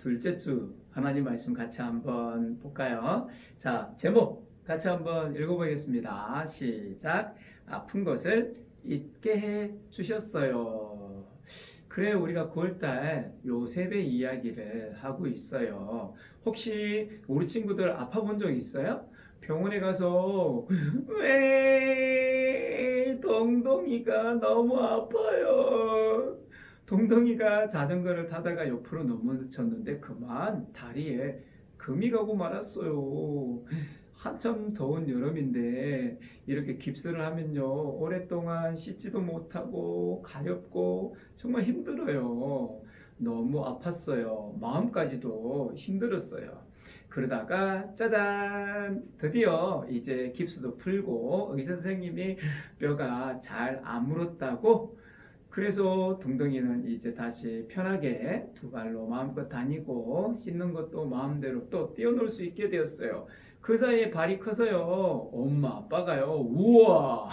둘째 주 하나님 말씀 같이 한번 볼까요? 자, 제목 같이 한번 읽어보겠습니다. 시작. 아픈 것을 잊게 해 주셨어요. 그래, 우리가 9월달 요셉의 이야기를 하고 있어요. 혹시 우리 친구들 아파본 적 있어요? 병원에 가서 왜 동동이가 너무 아파요. 동동이가 자전거를 타다가 옆으로 넘어졌는데 그만 다리에 금이 가고 말았어요. 한참 더운 여름인데 이렇게 깁스를 하면요 오랫동안 씻지도 못하고 가렵고 정말 힘들어요. 너무 아팠어요. 마음까지도 힘들었어요. 그러다가 짜잔, 드디어 이제 깁스도 풀고 의사 선생님이 뼈가 잘 아물었다고, 그래서 동동이는 이제 다시 편하게 두 발로 마음껏 다니고 씻는 것도 마음대로 또 뛰어놀 수 있게 되었어요. 그 사이에 발이 커서요, 엄마 아빠가요, 우와,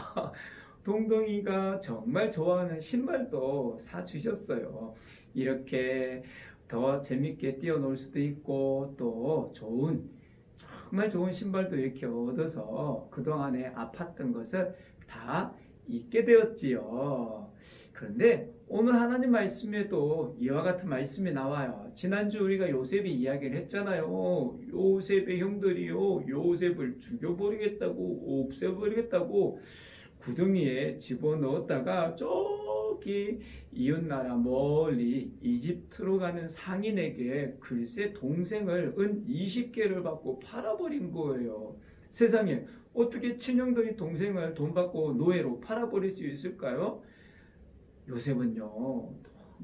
동동이가 정말 좋아하는 신발도 사주셨어요. 이렇게 더 재밌게 뛰어놀 수도 있고 또 정말 좋은 신발도 이렇게 얻어서 그동안에 아팠던 것을 다 잊게 되었지요. 그런데 오늘 하나님 말씀에도 이와 같은 말씀이 나와요. 지난주 우리가 요셉이 이야기를 했잖아요. 요셉의 형들이요, 요셉을 죽여버리겠다고, 없애버리겠다고 구덩이에 집어넣었다가 저기 이웃나라 멀리 이집트로 가는 상인에게 글쎄 동생을 은 20개를 받고 팔아버린 거예요. 세상에, 어떻게 친형들이 동생을 돈 받고 노예로 팔아버릴 수 있을까요? 요셉은요, 너무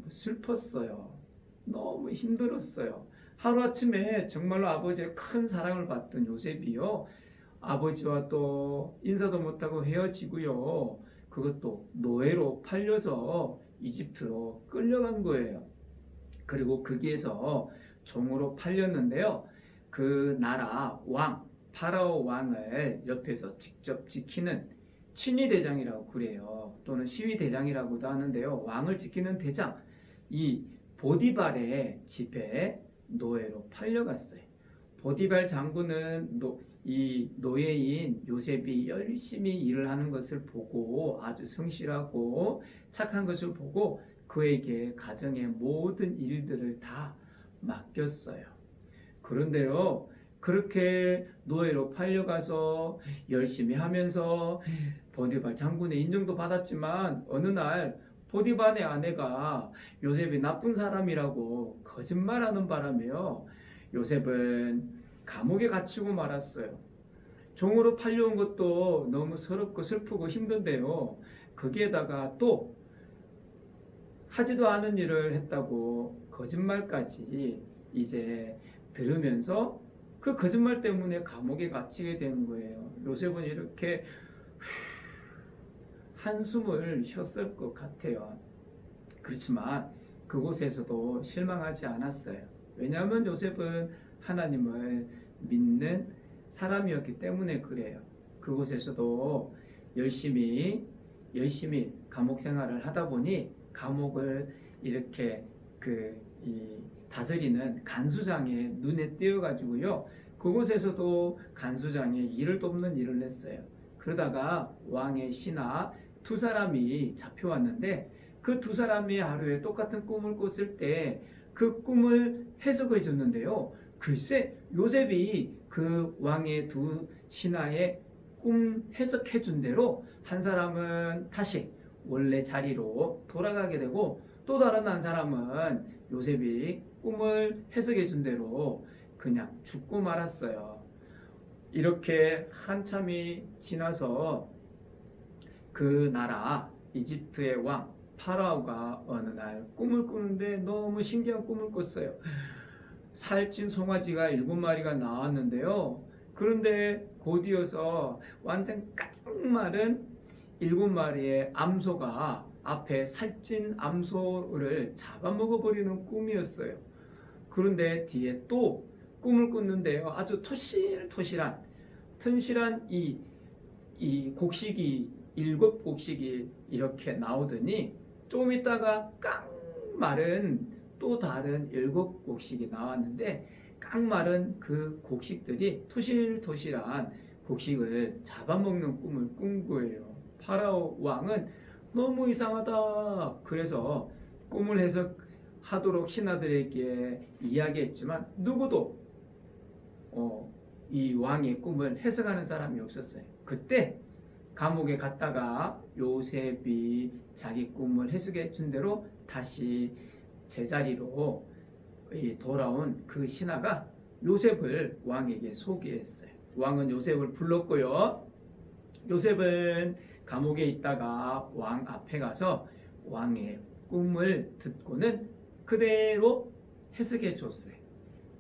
슬펐어요. 너무 힘들었어요. 하루아침에 정말로 아버지의 큰 사랑을 받던 요셉이요, 아버지와 또 인사도 못하고 헤어지고요, 그것도 노예로 팔려서 이집트로 끌려간 거예요. 그리고 거기에서 종으로 팔렸는데요, 그 나라 왕, 파라오 왕을 옆에서 직접 지키는 친위대장이라고 그래요. 또는 시위대장이라고도 하는데요. 왕을 지키는 대장, 이 보디발의 집에 노예로 팔려갔어요. 보디발 장군은 이 노예인 요셉이 열심히 일을 하는 것을 보고 아주 성실하고 착한 것을 보고 그에게 가정의 모든 일들을 다 맡겼어요. 그런데요, 그렇게 노예로 팔려가서 열심히 하면서 보디발 장군의 인정도 받았지만 어느 날 보디발의 아내가 요셉이 나쁜 사람이라고 거짓말하는 바람에요, 요셉은 감옥에 갇히고 말았어요. 종으로 팔려온 것도 너무 서럽고 슬프고 힘든데요, 거기에다가 또 하지도 않은 일을 했다고 거짓말까지 이제 들으면서 그 거짓말 때문에 감옥에 갇히게 된 거예요. 요셉은 이렇게 한숨을 쉬었을 것 같아요. 그렇지만 그곳에서도 실망하지 않았어요. 왜냐하면 요셉은 하나님을 믿는 사람이었기 때문에 그래요. 그곳에서도 열심히 감옥 생활을 하다 보니 감옥을 이렇게 다스리는 간수장의 눈에 띄어가지고요, 그곳에서도 간수장의 일을 돕는 일을 했어요. 그러다가 왕의 신하 두 사람이 잡혀왔는데 그 두 사람이 하루에 똑같은 꿈을 꿨을 때 그 꿈을 해석해 줬는데요, 글쎄 요셉이 그 왕의 두 신하의 꿈 해석해 준 대로 한 사람은 다시 원래 자리로 돌아가게 되고 또 다른 한 사람은 요셉이 꿈을 해석해 준 대로 그냥 죽고 말았어요. 이렇게 한참이 지나서 그 나라 이집트의 왕 파라오가 어느 날 꿈을 꾸는데 너무 신기한 꿈을 꿨어요. 살찐 송아지가 7마리가 나왔는데요, 그런데 곧이어서 완전 깡마른 7마리의 암소가 앞에 살찐 암소를 잡아먹어버리는 꿈이었어요. 그런데 뒤에 또 꿈을 꿨는데요, 아주 토실토실한 튼실한 이 곡식이 7곡식이 이렇게 나오더니 조금 있다가 깡 마른 또 다른 7곡식이 나왔는데 깡마른 그 곡식들이 토실토실한 곡식을 잡아먹는 꿈을 꾼 거예요. 파라오 왕은 너무 이상하다. 그래서 꿈을 해석하도록 신하들에게 이야기했지만 누구도 이 왕의 꿈을 해석하는 사람이 없었어요. 그때 감옥에 갔다가 요셉이 자기 꿈을 해석해 준 대로 다시 제자리로 돌아온 그 신하가 요셉을 왕에게 소개했어요. 왕은 요셉을 불렀고요. 요셉은 감옥에 있다가 왕 앞에 가서 왕의 꿈을 듣고는 그대로 해석해 줬어요.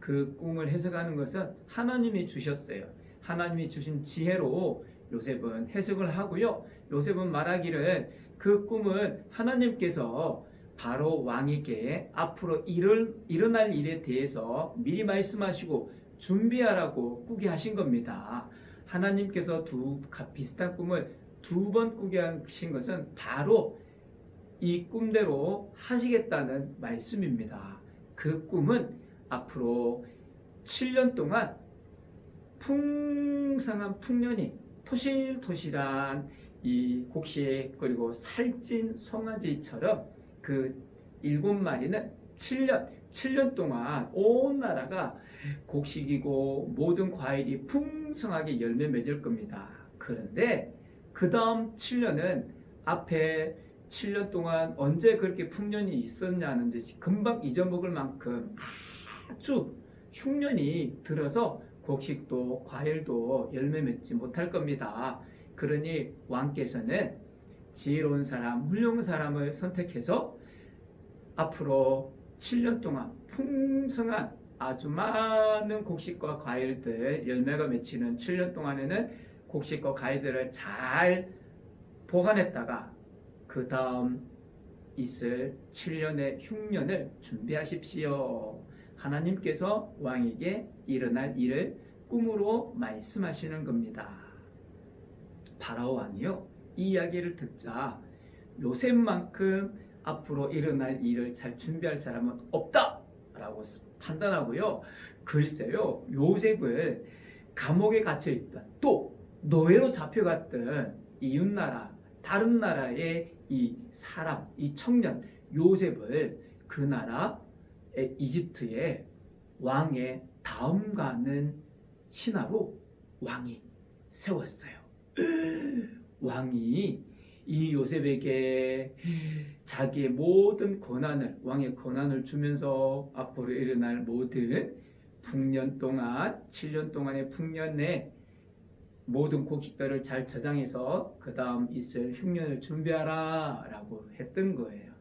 그 꿈을 해석하는 것은 하나님이 주셨어요. 하나님이 주신 지혜로 요셉은 해석을 하고요. 요셉은 말하기를 그 꿈은 하나님께서 바로 왕에게 앞으로 일어날 일에 대해서 미리 말씀하시고 준비하라고 꾸게 하신 겁니다. 하나님께서 비슷한 꿈을 2번 꾸게 하신 것은 바로 이 꿈대로 하시겠다는 말씀입니다. 그 꿈은 앞으로 7년 동안 풍성한 풍년이 토실토실한 이 곡식 그리고 살찐 송아지처럼 그 7마리는 7년 동안 온 나라가 곡식이고 모든 과일이 풍성하게 열매 맺을 겁니다. 그런데 그 다음 7년은 앞에 7년 동안 언제 그렇게 풍년이 있었냐는 듯이 금방 잊어먹을 만큼 아주 흉년이 들어서 곡식도 과일도 열매 맺지 못할 겁니다. 그러니 왕께서는 지혜로운 사람, 훌륭한 사람을 선택해서 앞으로 7년 동안 풍성한 아주 많은 곡식과 과일들 열매가 맺히는 7년 동안에는 곡식과 과일들을 잘 보관했다가 그 다음 있을 7년의 흉년을 준비하십시오. 하나님께서 왕에게 일어날 일을 꿈으로 말씀하시는 겁니다. 파라오 왕이요, 이 이야기를 듣자 요셉만큼 앞으로 일어날 일을 잘 준비할 사람은 없다 라고 판단하고요. 글쎄요, 요셉을 감옥에 gat혀있던 또 노예로 잡혀갔던 이웃나라 다른 나라의 이 사람, 이 청년 요셉을 그 나라 이집트의 왕의 다음 가는 신하로 왕이 세웠어요. 왕이 이 요셉에게 자기의 모든 권한을, 왕의 권한을 주면서 앞으로 일어날 모든 풍년 동안 7년 동안의 풍년 내 모든 곡식들을 잘 저장해서 그 다음 있을 흉년을 준비하라 라고 했던 거예요.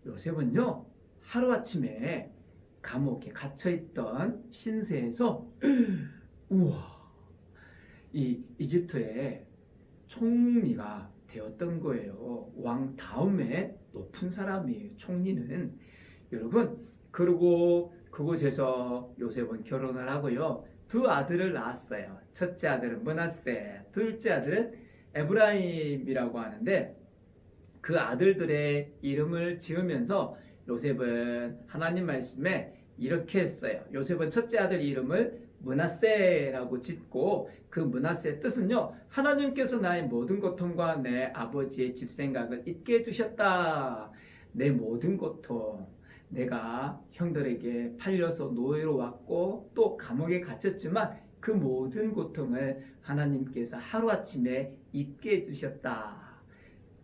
요셉은요, 하루아침에 감옥에 갇혀있던 신세에서 우와, 이 이집트의 총리가 되었던 거예요. 왕 다음에 높은 사람이에요. 총리는. 여러분, 그리고 그곳에서 요셉은 결혼을 하고요. 2 아들을 낳았어요. 첫째 아들은 므낫세, 둘째 아들은 에브라임이라고 하는데 그 아들들의 이름을 지으면서 요셉은 하나님 말씀에 이렇게 했어요. 요셉은 첫째 아들 이름을 므낫세라고 짓고 그 므낫세의 뜻은요, 하나님께서 나의 모든 고통과 내 아버지의 집생각을 잊게 해주셨다. 내 모든 고통, 내가 형들에게 팔려서 노예로 왔고 또 감옥에 갇혔지만 그 모든 고통을 하나님께서 하루아침에 잊게 해주셨다.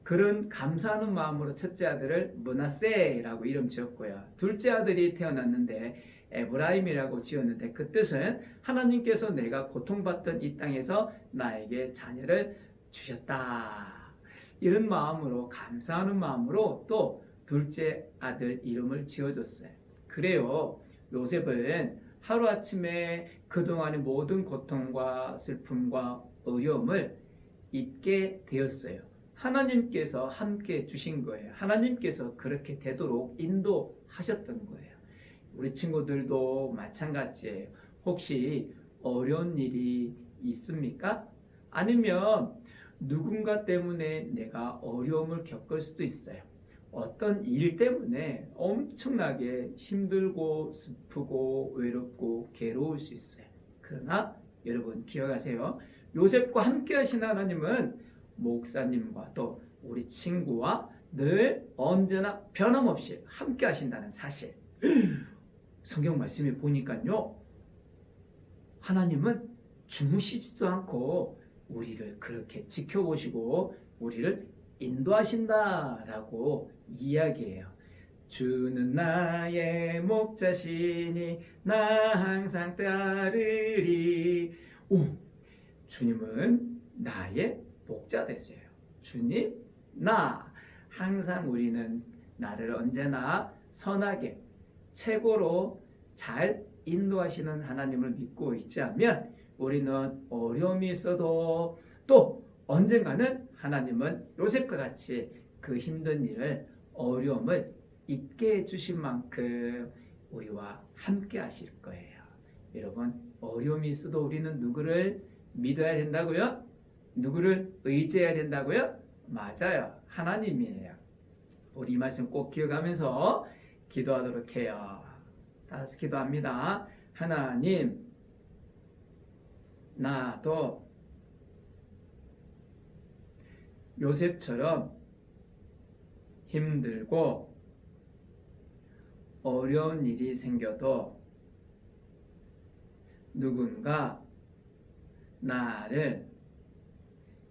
그런 감사하는 마음으로 첫째 아들을 므낫세라고 이름 지었고요. 둘째 아들이 태어났는데 에브라임이라고 지었는데 그 뜻은 하나님께서 내가 고통받던 이 땅에서 나에게 자녀를 주셨다. 이런 마음으로, 감사하는 마음으로 또 둘째 아들 이름을 지어줬어요. 그래요, 요셉은 하루아침에 그동안의 모든 고통과 슬픔과 어려움을 잊게 되었어요. 하나님께서 함께 주신 거예요. 하나님께서 그렇게 되도록 인도하셨던 거예요. 우리 친구들도 마찬가지예요. 혹시 어려운 일이 있습니까? 아니면 누군가 때문에 내가 어려움을 겪을 수도 있어요. 어떤 일 때문에 엄청나게 힘들고 슬프고 외롭고 괴로울 수 있어요. 그러나 여러분 기억하세요. 요셉과 함께 하신 하나님은 목사님과 또 우리 친구와 늘 언제나 변함없이 함께 하신다는 사실. 성경 말씀에 보니까요. 하나님은 주무시지도 않고 우리를 그렇게 지켜보시고 우리를 인도하신다라고 이야기해요. 주는 나의 목자시니 나 항상 따르리. 오, 주님은 나의 목자 되세요. 주님, 나 항상 우리는 나를 언제나 선하게 최고로 잘 인도하시는 하나님을 믿고 있지 않으면 우리는 어려움이 있어도 또 언젠가는 하나님은 요셉과 같이 그 힘든 일을 어려움을 잊게 해주실 만큼 우리와 함께 하실 거예요. 여러분 어려움이 있어도 우리는 누구를 믿어야 된다고요? 누구를 의지해야 된다고요? 맞아요. 하나님이에요. 우리 이 말씀 꼭 기억하면서 기도하도록 해요. 다시 기도합니다. 하나님, 나도 요셉처럼 힘들고 어려운 일이 생겨도 누군가 나를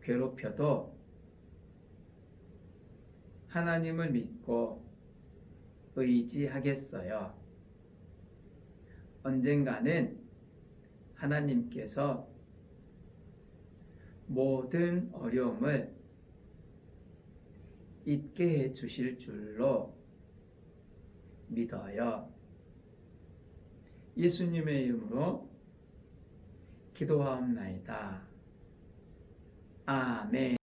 괴롭혀도 하나님을 믿고 의지하겠어요. 언젠가는 하나님께서 모든 어려움을 잊게 해 주실 줄로 믿어요. 예수님의 이름으로 기도하옵나이다. 아멘.